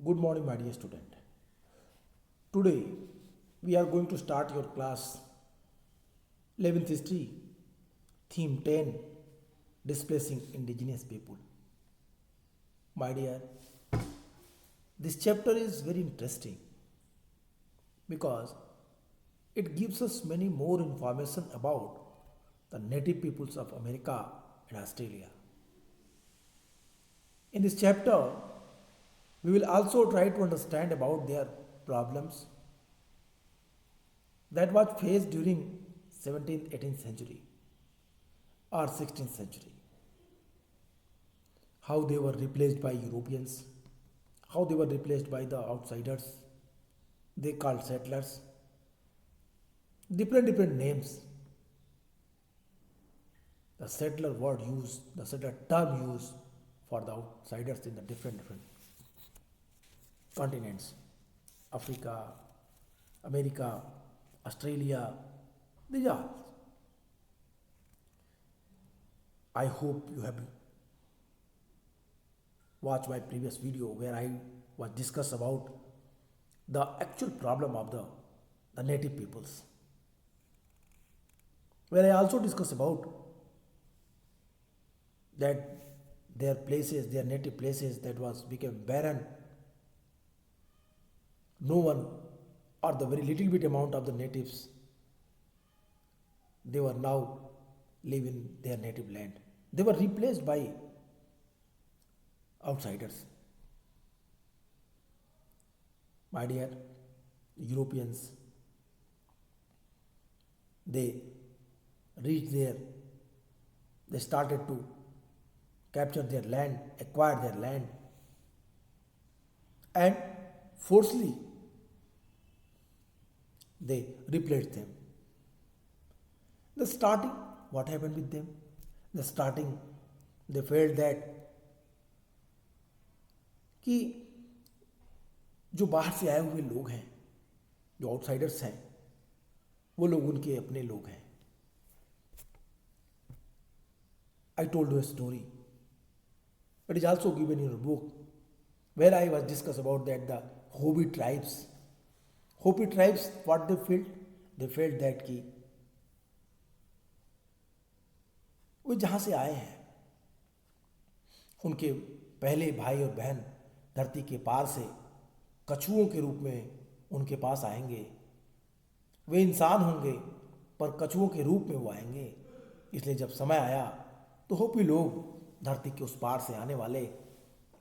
Good morning, my dear student. Today we are going to start your class 11th history, theme 10, displacing indigenous people. My dear, this chapter is very interesting because it gives us many more information about the native peoples of America and Australia. In this chapter, we will also try to understand about their problems that was faced during 17th 18th century or 16th century, how they were replaced by Europeans, how they were replaced by the outsiders, they called settlers, different names, the settler word used, the settler term used for the outsiders in the different continents, Africa, America, Australia. These are. I hope you have watched my previous video where I was discuss about the actual problem of the native peoples. Where I also discuss about that their places, their native places that was became barren. No one or the very little bit amount of the natives, they were now live in their native land. They were replaced by outsiders. My dear Europeans, they reached there, they started to capture their land, acquire their land, and forcefully they replaced them. The starting, what happened with them? The starting, they felt that कि जो बाहर से आए हुए लोग हैं, जो outsiders हैं, वो लोग उनके अपने लोग हैं. I told you a story. It is also given in a book where I was discuss about that the Hopi tribes. Hopi tribes, what they felt? They felt that कि वो जहाँ से आए हैं, उनके पहले भाई और बहन धरती के पार से कछुओं के रूप में उनके पास आएंगे. वे इंसान होंगे पर कछुओं के रूप में वो आएंगे. इसलिए जब समय आया तो होपी लोग धरती के उस पार से आने वाले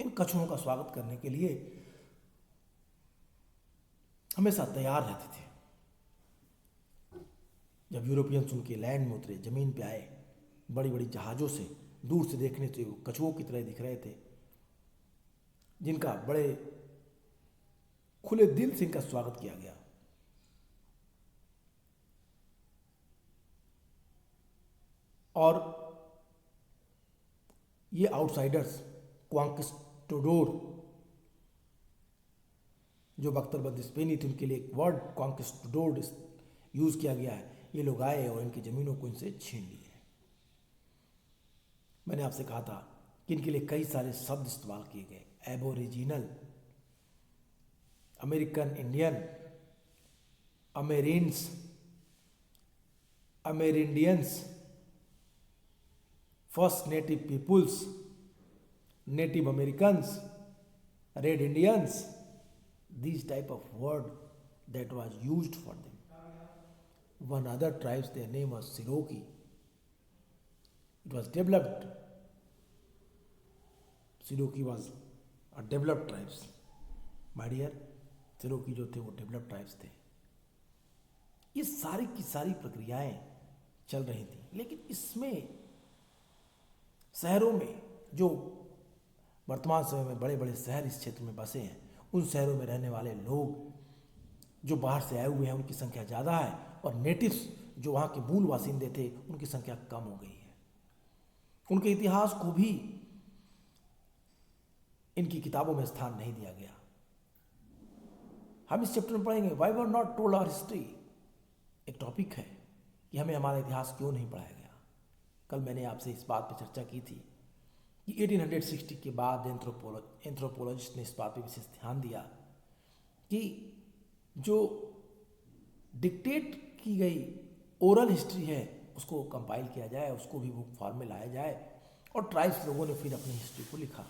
इन कछुओं का स्वागत करने के लिए हमेशा तैयार रहते थे. जब यूरोपियंस उनके लैंड में उतरे, जमीन पे आए, बड़ी बड़ी जहाज़ों से दूर से देखने से वो कछुओं की तरह दिख रहे थे, जिनका बड़े खुले दिल से इनका स्वागत किया गया. और ये आउटसाइडर्स, क्वांकिस्टोडोर, जो बख्तर स्पेनी थी, उनके लिए एक वर्ड क्वांकिस्टोडोर यूज़ किया गया है. ये लोग आए और इनकी ज़मीनों को इनसे छीन लिए. मैंने आपसे कहा था कि इनके लिए कई सारे शब्द इस्तेमाल किए गए. Aboriginal, American Indian, Amerinds, Amerindians, first native peoples, native Americans, red Indians. These type of word that was used for them. One other tribes, their name was Cherokee. It was developed. Cherokee was a developed tribes. My dear, Cherokee जो थे वो developed tribes थे. ये सारी की सारी प्रक्रियाएं चल रही थी. लेकिन इसमें शहरों में जो वर्तमान समय में बड़े बड़े शहर इस क्षेत्र में बसे हैं, उन शहरों में रहने वाले लोग जो बाहर से आए हुए हैं उनकी संख्या ज़्यादा है, और नेटिव्स जो वहाँ के मूल बासिंदे थे उनकी संख्या कम हो गई है. उनके इतिहास को भी इनकी किताबों में स्थान नहीं दिया गया. हम इस चैप्टर में पढ़ेंगे why were not told our history. एक टॉपिक है कि हमें हमारा इतिहास क्यों नहीं पढ़ाया गया. कल मैंने आपसे इस बात पर चर्चा की थी कि 1860 के बाद एंथ्रोपोलॉजिस्ट ने इस बात पर विशेष ध्यान दिया कि जो डिक्टेट की गई ओरल हिस्ट्री है उसको कंपाइल किया जाए, उसको भी बुक फॉर्म में लाया जाए, और ट्राइब्स लोगों ने फिर अपनी हिस्ट्री को लिखा।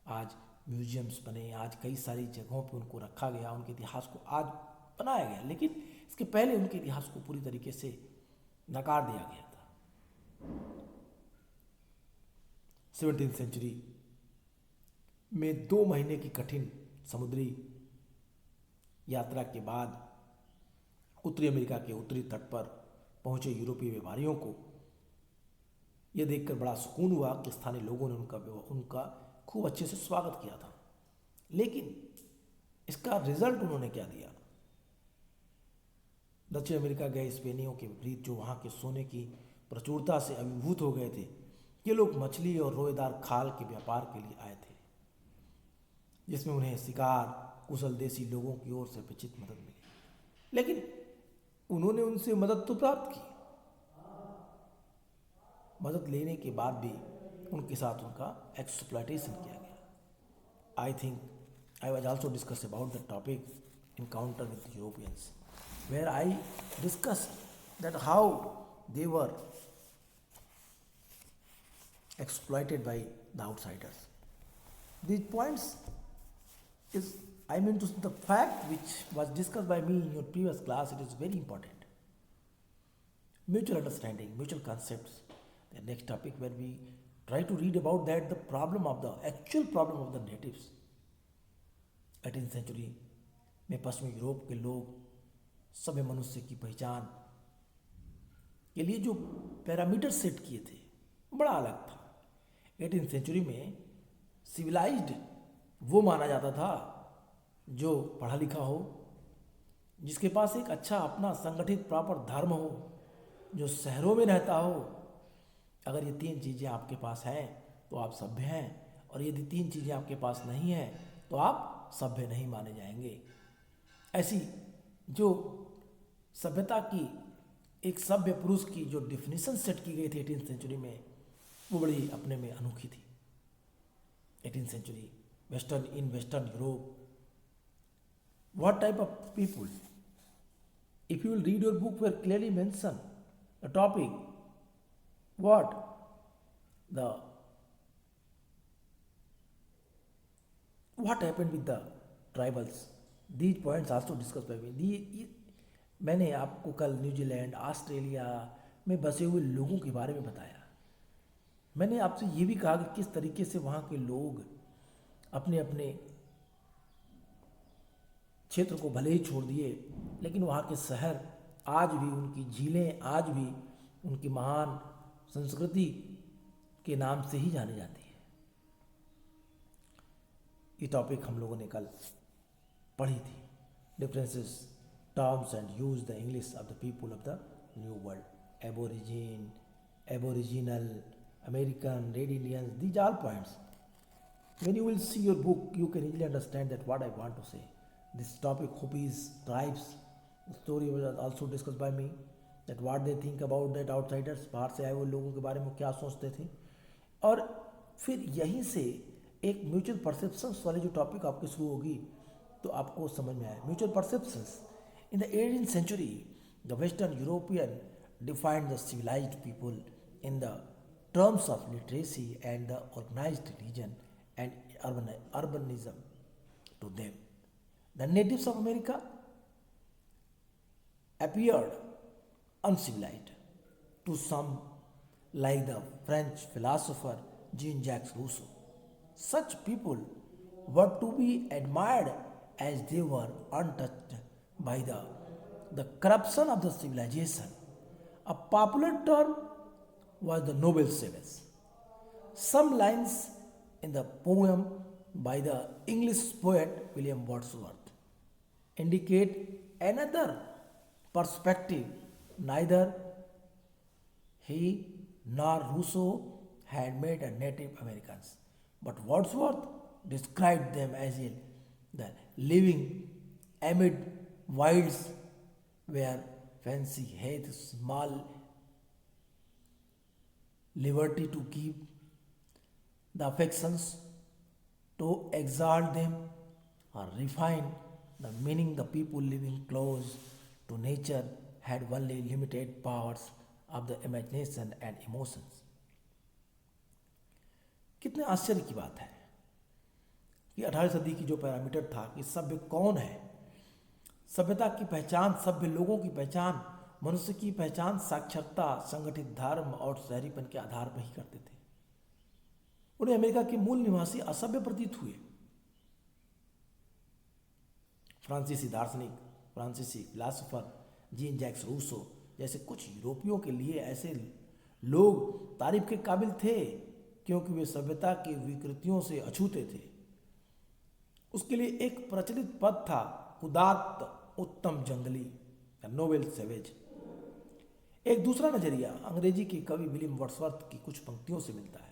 आज म्यूजियम्स बने, आज कई सारी जगहों पे उनको रखा गया, उनके इतिहास को आज बनाया गया, लेकिन इसके पहले उनके इतिहास को पूरी तरीके से नकार दिया गया था। 17वीं सेंचुरी में 2 महीने की कठिन समुद्री यात्रा के बाद उत्तरी अमेरिका के उत्तरी तट पर पहुंचे यूरोपीय व्यापारियों को यह देखकर बड़ा सुकून हुआ कि स्थानीय लोगों ने उनका खूब अच्छे से स्वागत किया था। लेकिन इसका रिजल्ट उन्होंने क्या दिया? दक्षिण अमेरिका गए स्पेनियों के विपरीत, जो वहाँ के सोने की प्रचुरता से अभिभूत हो गए थे, ये लोग मछली और रोएदार खाल के व्यापार के लिए आए थे, जिसमें उन्हें शिकार कुशल देसी लोगों की ओर से अपेक्षित मदद मिली। लेकिन उन्होंने उनसे मदद तो प्राप्त की, मदद लेने के बाद भी उनके साथ उनका एक्सप्लॉयटेशन किया गया। I think I was also discuss about the topic encounter with Europeans, where I discuss that how they were exploited by the outsiders. These points is, I mean, to the fact which was discussed by me in your previous class, it is very important. Mutual understanding, mutual concepts. The next topic where we try to read about that, the problem of the actual problem of the natives. 18th century में पश्चिमी Europe के लोग सभ्य मनुष्य की पहचान के लिए जो पैरामीटर सेट किए थे बड़ा अलग था। 18th सेंचुरी में सिविलाइज्ड वो माना जाता था जो पढ़ा लिखा हो, जिसके पास एक अच्छा अपना संगठित प्रॉपर धर्म हो, जो शहरों में रहता हो। अगर ये 3 चीज़ें आपके पास हैं तो आप सभ्य हैं, और यदि 3 चीज़ें आपके पास नहीं हैं तो आप सभ्य नहीं माने जाएंगे। ऐसी जो सभ्यता की एक सभ्य पुरुष की जो डिफिनीशन सेट की गई थी 18th सेंचुरी में, वो बड़ी अपने में अनोखी थी। 18th century western Europe, what type of people? If you will read your book where clearly mention the topic, what happened with the tribals, these points also discussed by me. मैंने आपको कल न्यूजीलैंड, ऑस्ट्रेलिया में बसे हुए लोगों के बारे में बताया। मैंने आपसे ये भी कहा कि किस तरीके से वहाँ के लोग अपने अपने क्षेत्र को भले ही छोड़ दिए, लेकिन वहाँ के शहर आज भी, उनकी झीलें आज भी उनकी महान संस्कृति के नाम से ही जानी जाती है। ये टॉपिक हम लोगों ने कल पढ़ी थी, differences terms and use the English of the people of the new world, aboriginal, American, Red Indians, these are points. When you will see your book, you can easily understand that what I want to say. This topic, Hopis, tribes, the story was also discussed by me, that what they think about that outsiders, बाहर से आए हुए लोगों के बारे में क्या सोचते थे। और फिर यहीं से एक म्यूचुअल परसेप्शंस वाली जो टॉपिक आपकी शुरू होगी तो आपको समझ में आए। Mutual perceptions in the 18th century, the Western European defined the civilized people in the terms of literacy and the organized religion and urbanism to them. The natives of America appeared uncivilized to some, like the French philosopher Jean-Jacques Rousseau. Such people were to be admired as they were untouched by the corruption of the civilization. A popular term was the noble savage. Some lines in the poem by the English poet William Wordsworth indicate another perspective. Neither he nor Rousseau had met a Native Americans, but Wordsworth described them as the living amid wilds where fancy hath small liberty to keep the affections, to exalt them or refine the meaning. The people living close to nature had only limited powers of the imagination and emotions. कितने आश्चर्य की बात है कि 18वीं सदी की जो parameter था कि सभ्य कौन है, सभ्यता की पहचान, सभ्य लोगों की पहचान, मनुष्य की पहचान साक्षरता, संगठित धर्म और शहरीपन के आधार पर ही करते थे। उन्हें अमेरिका के मूल निवासी असभ्य प्रतीत हुए। फ्रांसीसी दार्शनिक, फ्रांसीसी फिलासफर जीन जैक्स रूसो जैसे कुछ यूरोपियों के लिए ऐसे लोग तारीफ के काबिल थे क्योंकि वे सभ्यता की विकृतियों से अछूते थे। उसके लिए एक प्रचलित पद था उदात्त उत्तम जंगली या नोबेल सेवेज। एक दूसरा नजरिया अंग्रेजी के कवि विलियम वर्ड्सवर्थ की कुछ पंक्तियों से मिलता है।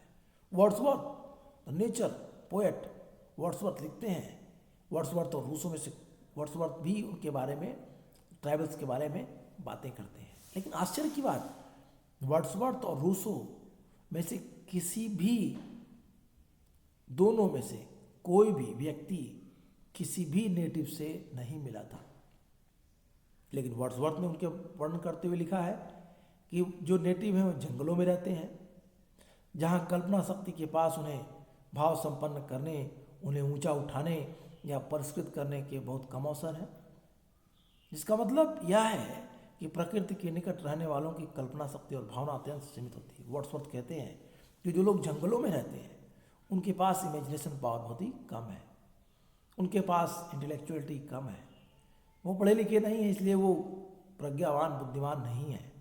वर्ड्सवर्थ नेचर पोएट, वर्ड्सवर्थ लिखते हैं, वर्ड्सवर्थ और रूसो में से वर्ड्सवर्थ भी उनके बारे में, ट्राइबल्स के बारे में बातें करते हैं। लेकिन आश्चर्य की बात, वर्ड्सवर्थ और रूसो में से किसी भी दोनों में से कोई भी व्यक्ति किसी भी नेटिव से नहीं मिला था। लेकिन वर्ड्सवर्थ ने उनके वर्णन करते हुए लिखा है कि जो नेटिव हैं वो जंगलों में रहते हैं, जहाँ कल्पना शक्ति के पास उन्हें भाव संपन्न करने, उन्हें ऊंचा उठाने या पुरस्कृत करने के बहुत कम अवसर हैं। जिसका मतलब यह है कि प्रकृति के निकट रहने वालों की कल्पना शक्ति और भावना अत्यंत सीमित होती है। वर्ड्सवर्थ कहते हैं कि जो लोग जंगलों में रहते हैं उनके पास इमेजिनेशन पावर बहुत ही कम है, उनके पास इंटेलेक्चुअलिटी कम है, वो पढ़े लिखे नहीं है, इसलिए वो प्रज्ञावान बुद्धिमान नहीं है।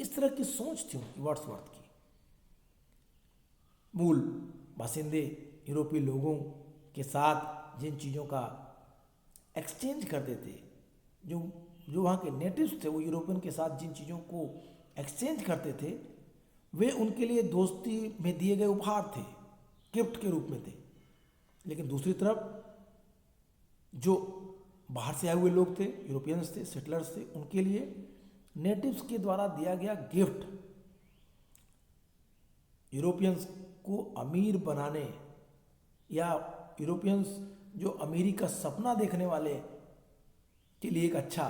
इस तरह की सोच थी उनकी, वर्ड्सवर्थ की। मूल बासिंदे यूरोपीय लोगों के साथ जिन चीज़ों का एक्सचेंज करते थे, जो वहाँ के नेटिव्स थे, वो यूरोपियन के साथ जिन चीज़ों को एक्सचेंज करते थे वे उनके लिए दोस्ती में दिए गए उपहार थे, गिफ्ट के रूप में थे। लेकिन दूसरी तरफ जो बाहर से आए हुए लोग थे, यूरोपियंस थे, सेटलर्स थे, उनके लिए नेटिव्स के द्वारा दिया गया गिफ्ट यूरोपियंस को अमीर बनाने या यूरोपियंस जो अमीरी का सपना देखने वाले के लिए एक अच्छा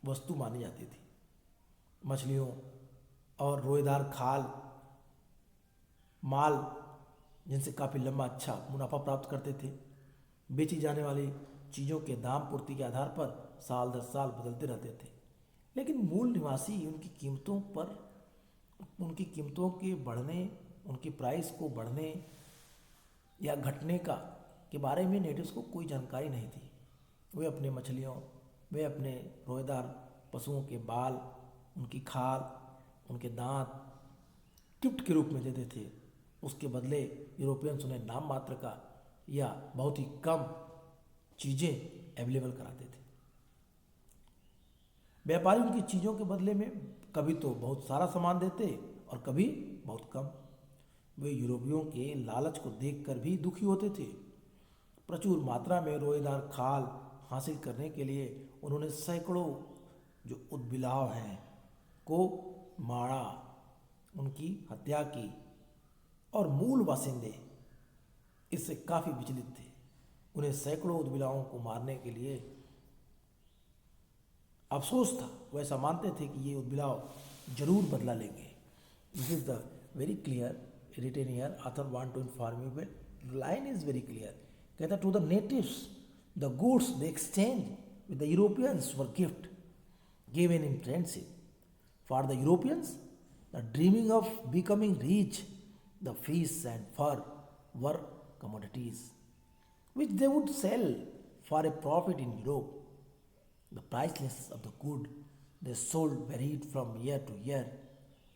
वस्तु मानी जाती थी। मछलियों और रोएदार खाल माल जिनसे काफ़ी लंबा अच्छा मुनाफा प्राप्त करते थे। बेची जाने वाली चीज़ों के दाम पूर्ति के आधार पर साल दर साल बदलते रहते थे। लेकिन मूल निवासी उनकी कीमतों के बढ़ने, उनकी प्राइस को बढ़ने या घटने के बारे में नेटिव्स को कोई जानकारी नहीं थी। वे अपने मछलियों, वे अपने रोएदार पशुओं के बाल, उनकी खाल, उनके दांत गिफ्ट के रूप में देते थे। उसके बदले यूरोपियंस उन्हें नाम मात्र का या बहुत ही कम चीज़ें अवेलेबल कराते थे। व्यापारी उनकी चीज़ों के बदले में कभी तो बहुत सारा सामान देते और कभी बहुत कम। वे यूरोपियों के लालच को देखकर भी दुखी होते थे। प्रचुर मात्रा में रोएदार खाल हासिल करने के लिए उन्होंने सैकड़ों जो उद्बिलाव हैं को मारा, उनकी हत्या की, और मूल बासिंदे इससे काफ़ी विचलित थे। उन्हें सैकड़ों उद्बिलावों को मारने के लिए अफसोस था। वो ऐसा मानते थे कि ये उद्बिलाव जरूर बदला लेंगे। This is the very clear written here, author want to inform you but line is very clear. कहता to the natives the goods they exchange with the Europeans were gift given in friendship. For the Europeans, the dreaming of becoming rich, the fish and fur were commodities which they would sell for a profit in Europe. The priceless of the good they sold varied from year to year,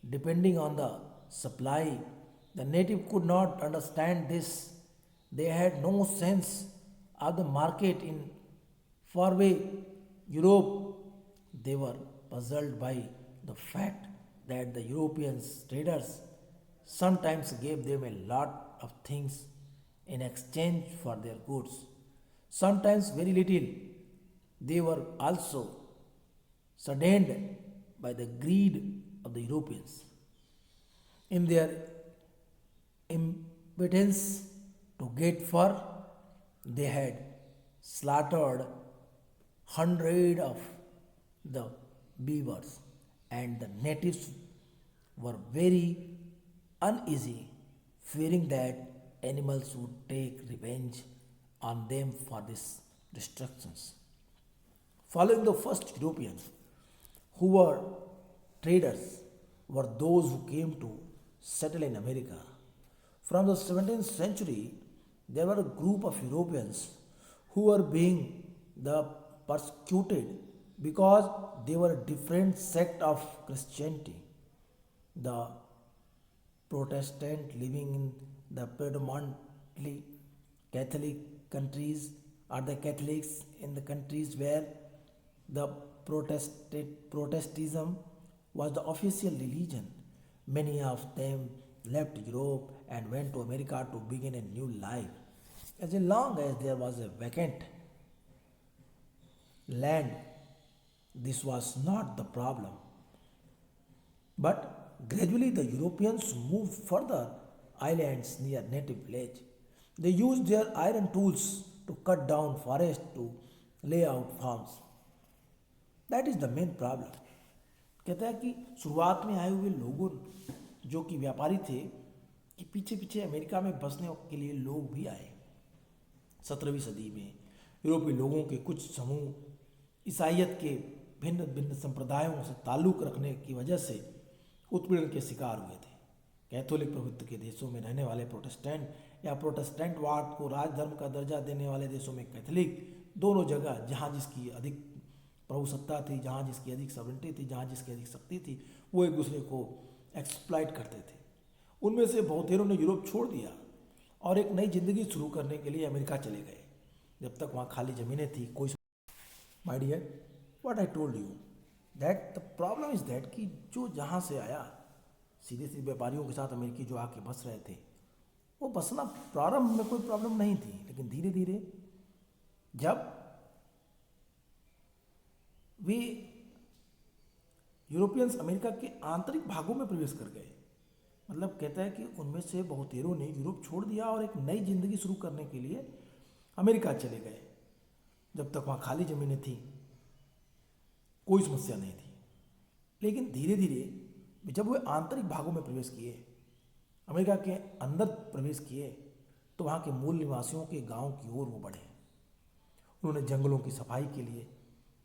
depending on the supply. The native could not understand this. They had no sense of the market in faraway Europe. They were puzzled by the fact that the European traders sometimes gave them a lot of things in exchange for their goods, sometimes very little. They were also saddened by the greed of the Europeans. In their pittance to get fur. They had slaughtered hundred of the beavers, and the natives were very uneasy, fearing that animals would take revenge on them for these destructions. Following the first Europeans, who were traders, were those who came to settle in America. From the 17th century, there were a group of Europeans who were being the persecuted because they were a different sect of Christianity. The Protestant living in the predominantly Catholic countries are the Catholics in the countries where the Protestantism was the official religion. Many of them left Europe and went to America to begin a new life. As long as there was a vacant land, this was not the problem. But gradually the Europeans moved further islands near native village. They used their iron tools to cut down forest to lay out farms. That is the main problem. कहता है कि शुरुआत में आए हुए लोगों जो कि व्यापारी थे कि पीछे पीछे अमेरिका में बसने के लिए लोग भी आए. 17वीं सदी में यूरोपीय लोगों के कुछ समूह ईसाइयत के भिन्न भिन्न संप्रदायों से ताल्लुक़ रखने की वजह से उत्पीड़न के शिकार हुए थे. कैथोलिक प्रभुत्व के देशों में रहने वाले प्रोटेस्टेंट या प्रोटेस्टेंटवाद को राजधर्म का दर्जा देने वाले देशों में कैथोलिक, दोनों जगह जहाँ जिसकी अधिक प्रभुसत्ता थी, जहाँ जिसकी अधिक सॉवरेंटी थी, जहाँ जिसकी अधिक शक्ति थी, वो एक दूसरे को एक्सप्लॉइट करते थे. उनमें से बहुतेरों ने यूरोप छोड़ दिया और एक नई जिंदगी शुरू करने के लिए अमेरिका चले गए. जब तक वहाँ खाली ज़मीनें थी कोई. My dear, what I told you that the problem is that कि जो जहाँ से आया सीधे सीधे व्यापारियों के साथ अमेरिकी जो आके बस रहे थे, वो बसना प्रारंभ में कोई प्रॉब्लम नहीं थी, लेकिन धीरे धीरे जब वे यूरोपियंस अमेरिका के आंतरिक भागों में प्रवेश कर गए, मतलब कहता है कि उनमें से बहुतेरों ने यूरोप छोड़ दिया और एक नई जिंदगी शुरू करने के लिए अमेरिका चले गए. जब तक वहाँ खाली ज़मीनें थीं कोई समस्या नहीं थी, लेकिन धीरे धीरे जब वे आंतरिक भागों में प्रवेश किए, अमेरिका के अंदर प्रवेश किए, तो वहाँ के मूल निवासियों के गांव की ओर वो बढ़े. उन्होंने जंगलों की सफाई के लिए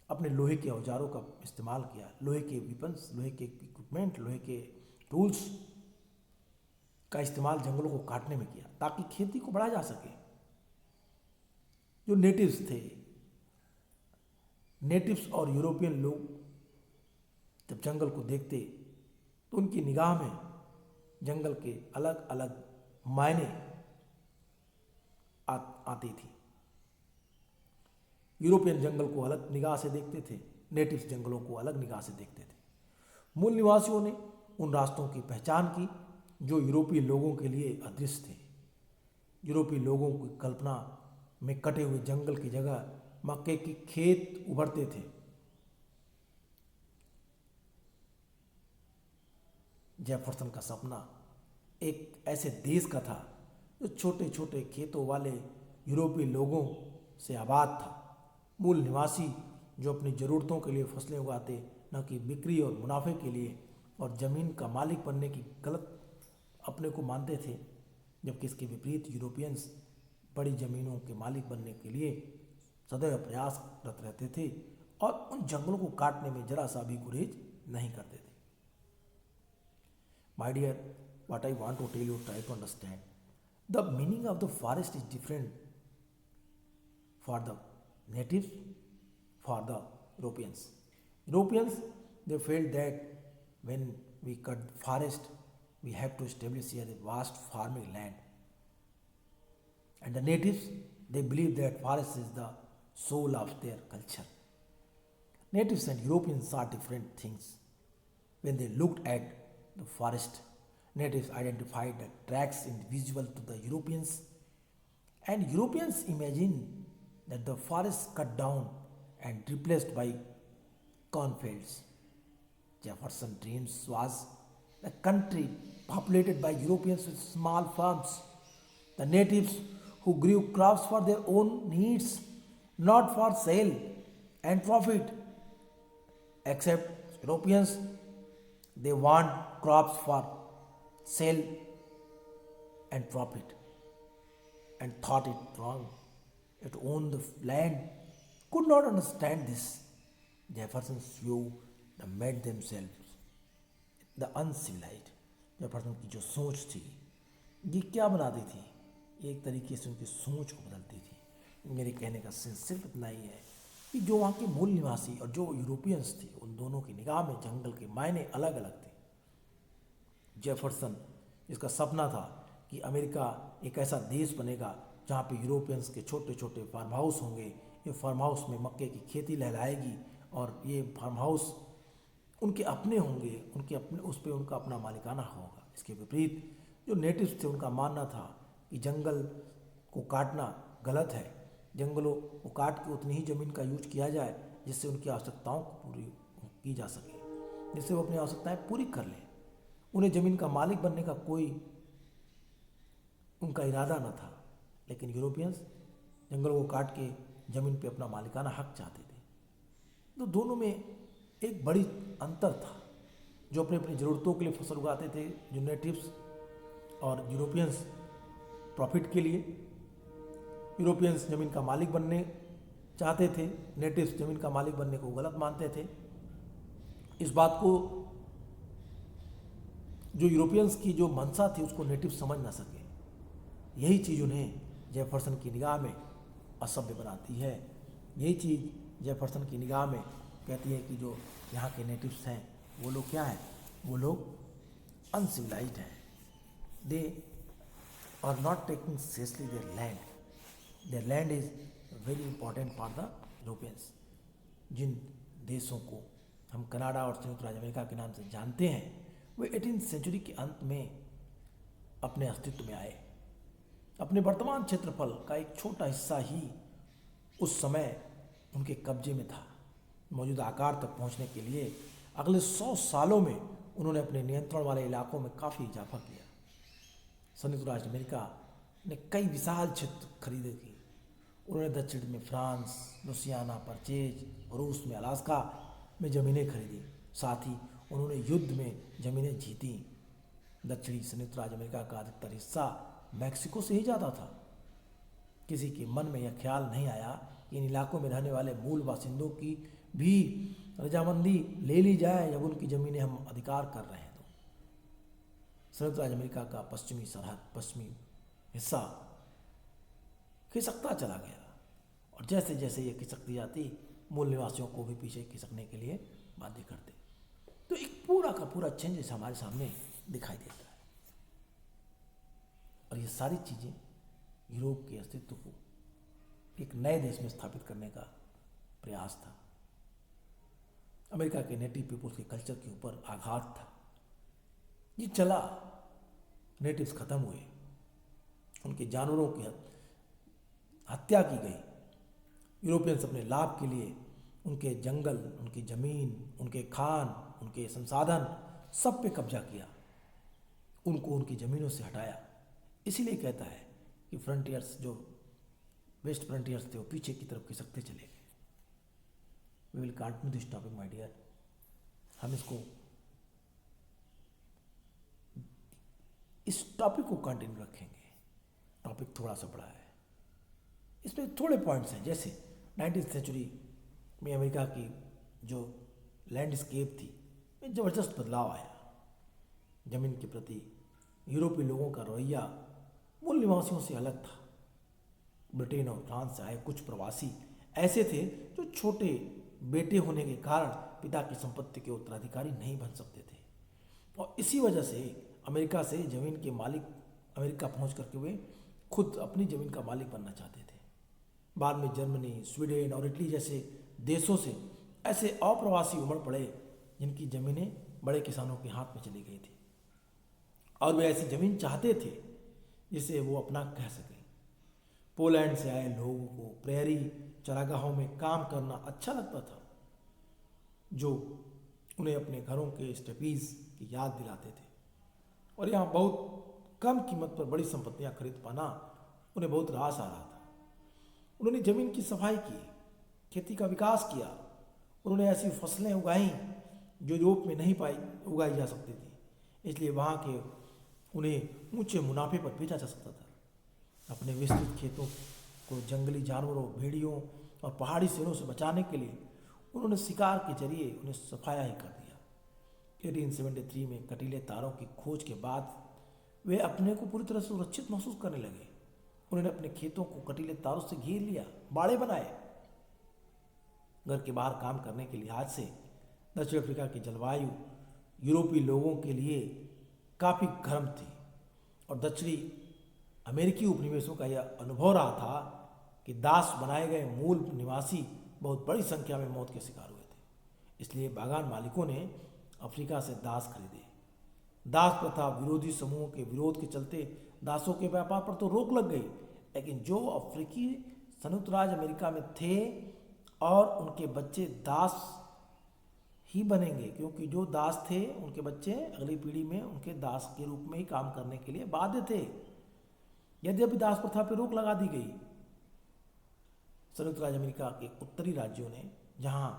अपने लोहे के औजारों का इस्तेमाल किया, लोहे के वेपन्स, लोहे के इक्विपमेंट, लोहे के टूल्स का इस्तेमाल जंगलों को काटने में किया ताकि खेती को बढ़ाया जा सके. जो नेटिव्स थे, नेटिव्स और यूरोपियन लोग जब जंगल को देखते तो उनकी निगाह में जंगल के अलग अलग मायने आती थी. यूरोपियन जंगल को अलग निगाह से देखते थे, नेटिव्स जंगलों को अलग निगाह से देखते थे. मूल निवासियों ने उन रास्तों की पहचान की जो यूरोपीय लोगों के लिए अदृश्य थे. यूरोपीय लोगों की कल्पना में कटे हुए जंगल की जगह मक्के की खेत उभरते थे. जेफरसन का सपना एक ऐसे देश का था जो छोटे छोटे खेतों वाले यूरोपीय लोगों से आबाद था. मूल निवासी जो अपनी ज़रूरतों के लिए फसलें उगाते, न कि बिक्री और मुनाफे के लिए, और ज़मीन का मालिक बनने की गलत अपने को मानते थे, जबकि इसके विपरीत यूरोपियंस बड़ी ज़मीनों के मालिक बनने के लिए सदैव प्रयासरत रहते थे और उन जंगलों को काटने में जरा सा भी गुरेज नहीं करते थे. My dear, what I want to tell you, try to understand. The meaning of the forest is different for the natives, for the Europeans. Europeans, they felt that when we cut forest, we have to establish here a vast farming land. And the natives, they believe that forest is the soul of their culture. Natives and Europeans saw different things. When they looked at the forest, natives identified the tracks invisible to the Europeans, and Europeans imagined that the forest cut down and replaced by cornfields. Jefferson's dreams was a country populated by Europeans with small farms The natives who grew crops for their own needs, not for sale and profit, except Europeans, they want crops for sale and profit and thought it wrong. It owned the land, could not understand this. Jefferson's view that made themselves the uncivilised. Jefferson की जो सोच थी ये क्या बनाती थी, एक तरीके से उनकी सोच को बदलती थी। मेरे कहने का सेंस सिर्फ इतना ही है कि जो वहाँ के मूल निवासी और जो यूरोपियंस थे उन दोनों की निगाह में जंगल के मायने अलग अलग थे। जेफरसन जिसका सपना था कि अमेरिका एक ऐसा देश बनेगा जहाँ पे यूरोपियंस के छोटे छोटे फार्म हाउस होंगे, ये फार्म हाउस में मक्के की खेती लहलाएगी और ये फार्म हाउस उनके अपने होंगे, उनके अपने उस पर उनका अपना मालिकाना होगा। इसके विपरीत जो नेटिव्स थे उनका मानना था कि जंगल को काटना गलत है, जंगलों को काट के उतनी ही ज़मीन का यूज किया जाए जिससे उनकी आवश्यकताओं को पूरी की जा सके, जिससे वो अपनी आवश्यकताएं पूरी कर लें। उन्हें ज़मीन का मालिक बनने का कोई उनका इरादा न था, लेकिन यूरोपियंस जंगलों को काट के ज़मीन पे अपना मालिकाना हक चाहते थे। तो दोनों में एक बड़ी अंतर था। जो अपनी अपनी ज़रूरतों के लिए फसल उगाते थे जो नेटिव्स, और यूरोपियंस प्रॉफिट के लिए। यूरोपियंस ज़मीन का मालिक बनने चाहते थे, नेटिव्स ज़मीन का मालिक बनने को गलत मानते थे। इस बात को जो यूरोपियंस की जो मंशा थी उसको नेटिव समझ ना सके। यही चीज़ उन्हें जेफरसन की निगाह में असभ्य बनाती है। यही चीज़ जेफरसन की निगाह में कहती है कि जो यहाँ के नेटिव्स हैं वो लोग क्या हैं, वो लोग अनसिविलाइज्ड हैं। They are not taking seriously their land. Their land is very important for the Europeans. जिन देशों को हम कनाडा और संयुक्त राज्य अमेरिका के नाम से जानते हैं वे 18वीं सेंचुरी के अंत में अपने अस्तित्व में आए। अपने वर्तमान क्षेत्रफल का एक छोटा हिस्सा ही उस समय उनके कब्जे में था। मौजूदा आकार तक पहुंचने के लिए अगले 100 सालों में उन्होंने अपने नियंत्रण वाले इलाकों में काफ़ी इजाफा किया। संयुक्त राज्य अमेरिका ने कई विशाल क्षेत्र खरीदे थे। उन्होंने दक्षिण में फ्रांस, लुसियाना, परचेज, रूस में अलास्का में ज़मीनें खरीदी। साथ ही उन्होंने युद्ध में ज़मीनें जीती। दक्षिणी संयुक्त राज्य अमेरिका का अधिकतर हिस्सा मैक्सिको से ही जाता था। किसी के मन में यह ख्याल नहीं आया कि इन इलाकों में रहने वाले मूल बासिंदों की भी रजामंदी ले ली जाए जब उनकी ज़मीनें हम अधिकार कर रहे हैं। तो संयुक्त राज्य अमेरिका का पश्चिमी सरहद, पश्चिमी हिस्सा खिसकता चला गया और जैसे जैसे ये खिसकती जाती मूल निवासियों को भी पीछे खिसकने के लिए बाध्य करते। तो एक पूरा का पूरा चेंजेस हमारे सामने दिखाई देता है। और ये सारी चीज़ें यूरोप के अस्तित्व को एक नए देश में स्थापित करने का प्रयास था। अमेरिका के नेटिव पीपुल्स के कल्चर के ऊपर आघात था। ये चला, नेटिव्स खत्म हुए, उनके जानवरों की हत्या की गई। यूरोपियंस अपने लाभ के लिए उनके जंगल, उनकी ज़मीन, उनके खान, उनके संसाधन सब पे कब्जा किया, उनको उनकी ज़मीनों से हटाया। इसीलिए कहता है कि फ्रंटियर्स, जो वेस्ट फ्रंटियर्स थे, वो पीछे की तरफ खिसकते चले गए। We will continue this topic my dear. हम इस टॉपिक को कंटिन्यू रखेंगे। टॉपिक थोड़ा सा बड़ा है, इसमें थोड़े पॉइंट्स हैं। जैसे 19वीं सेंचुरी में अमेरिका की जो लैंडस्केप थी में ज़बरदस्त बदलाव आया। ज़मीन के प्रति यूरोपीय लोगों का रवैया मूल निवासियों से अलग था। ब्रिटेन और फ्रांस से आए कुछ प्रवासी ऐसे थे जो छोटे बेटे होने के कारण पिता की संपत्ति के उत्तराधिकारी नहीं बन सकते थे और इसी वजह से अमेरिका से ज़मीन के मालिक अमेरिका पहुंच करके वे खुद अपनी ज़मीन का मालिक बनना चाहते थे। बाद में जर्मनी, स्वीडन और इटली जैसे देशों से ऐसे अप्रवासी उमड़ पड़े जिनकी ज़मीनें बड़े किसानों के हाथ में चली गई थी और वे ऐसी ज़मीन चाहते थे जिसे वो अपना कह सकें। पोलैंड से आए लोगों को प्रेयरी चरागाहों में काम करना अच्छा लगता था, जो उन्हें अपने घरों के स्टेपीज़ की याद दिलाते थे। और यहाँ बहुत कम कीमत पर बड़ी संपत्तियां खरीद पाना उन्हें बहुत रास आ रहा था। उन्होंने जमीन की सफाई की, खेती का विकास किया। उन्होंने ऐसी फसलें उगाई जो यूरोप में नहीं उगाई जा सकती थी, इसलिए वहाँ के उन्हें ऊंचे मुनाफे पर बेचा जा सकता था। अपने विस्तृत खेतों को जंगली जानवरों, भेड़ियों और पहाड़ी शेरों से बचाने के लिए उन्होंने शिकार के जरिए उन्हें सफाया ही कर दिया। 1873 में कटीले तारों की खोज के बाद वे अपने को पूरी तरह से सुरक्षित महसूस करने लगे। उन्होंने अपने खेतों को कटीले तारों से घेर लिया, बाड़े बनाए। घर के बाहर काम करने के लिहाज से दक्षिण अफ्रीका की जलवायु यूरोपीय लोगों के लिए काफ़ी गर्म थी और दक्षिणी अमेरिकी उपनिवेशों का यह अनुभव रहा था कि दास बनाए गए मूल निवासी बहुत बड़ी संख्या में मौत के शिकार हुए थे। इसलिए बागान मालिकों ने अफ्रीका से दास खरीदे। दास प्रथा विरोधी समूहों के विरोध के चलते दासों के व्यापार पर तो रोक लग गई, लेकिन जो अफ्रीकी संयुक्त राज्य अमेरिका में थे और उनके बच्चे दास ही बनेंगे, क्योंकि जो दास थे उनके बच्चे अगली पीढ़ी में उनके दास के रूप में ही काम करने के लिए बाध्य थे। यद्यपि दास प्रथा पर रोक लगा दी गई, संयुक्त राज्य अमेरिका के उत्तरी राज्यों ने, जहां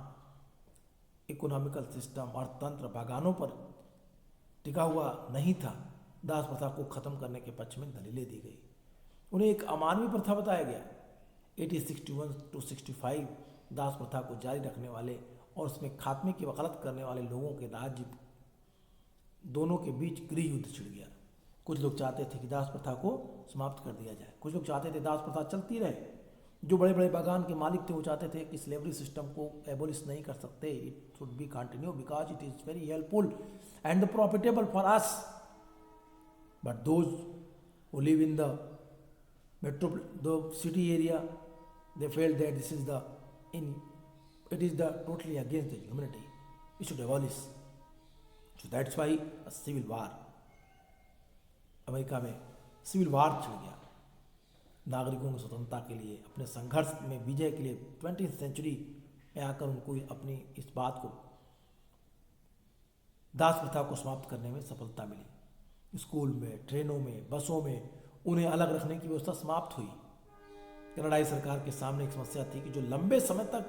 इकोनॉमिकल सिस्टम अर्थतंत्र बागानों पर टिका हुआ नहीं था, दास प्रथा को खत्म करने के पक्ष में दलीलें दी गई। उन्हें एक अमानवीय प्रथा बताया गया। 1861 to 65 दास प्रथा को जारी रखने वाले और उसमें खात्मे की वकालत करने वाले लोगों के राज्य दोनों के बीच गृह युद्ध छिड़ गया। कुछ लोग चाहते थे कि दास प्रथा को समाप्त कर दिया जाए, कुछ लोग चाहते थे दास प्रथा चलती रहे। जो बड़े बड़े बागान के मालिक थे वो चाहते थे कि स्लेवरी सिस्टम को एबोलिश नहीं कर सकते, it should be continue because it is very helpful and profitable for us. But those who live in the city area, they felt that it is the totally against the humanity. We should abolish. So that's why a civil war. America में civil वार छिड़ गया। नागरिकों की स्वतंत्रता के लिए, अपने संघर्ष में विजय के लिए 20th सेंचुरी में आकर उनको अपनी इस बात को, दास प्रथा को समाप्त करने में सफलता मिली। स्कूल में, ट्रेनों में, बसों में उन्हें अलग रखने की व्यवस्था समाप्त हुई। कनाडाई सरकार के सामने एक समस्या थी कि जो लंबे समय तक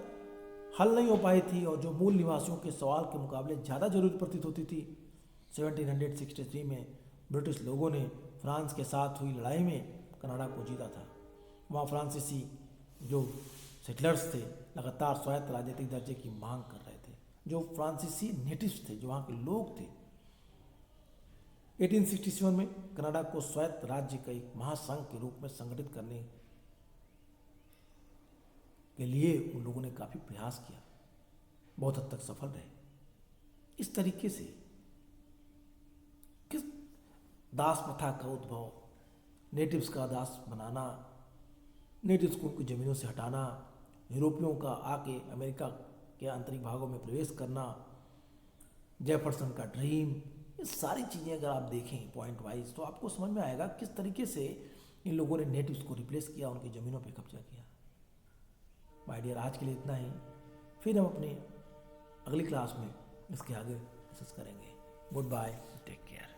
हल नहीं हो पाई थी और जो मूल निवासियों के सवाल के मुकाबले ज़्यादा जरूरी प्रतीत होती थी। 1763 में ब्रिटिश लोगों ने फ्रांस के साथ हुई लड़ाई में कनाडा को जीता था। वहाँ फ्रांसीसी जो सेटलर्स थे लगातार स्वायत्त राजनीतिक दर्जे की मांग कर रहे थे। जो फ्रांसीसी नेटिव्स थे, जो वहाँ के लोग थे, 1867 में कनाडा को स्वायत्त राज्य का एक महासंघ के रूप में संगठित करने के लिए उन लोगों ने काफ़ी प्रयास किया, बहुत हद तक सफल रहे। इस तरीके से किस दास प्रथा का उद्भव, नेटिव्स का दास बनाना, नेटिव्स को उनकी ज़मीनों से हटाना, यूरोपियों का आके अमेरिका के आंतरिक भागों में प्रवेश करना, जेफरसन का ड्रीम, ये सारी चीज़ें अगर आप देखें पॉइंट वाइज तो आपको समझ में आएगा किस तरीके से इन लोगों ने नेटिव्स को रिप्लेस किया, उनकी ज़मीनों पे कब्जा किया। माय डियर, आज के लिए इतना ही। फिर हम अपने अगली क्लास में इसके आगे डिस्कस करेंगे। Goodbye, take care.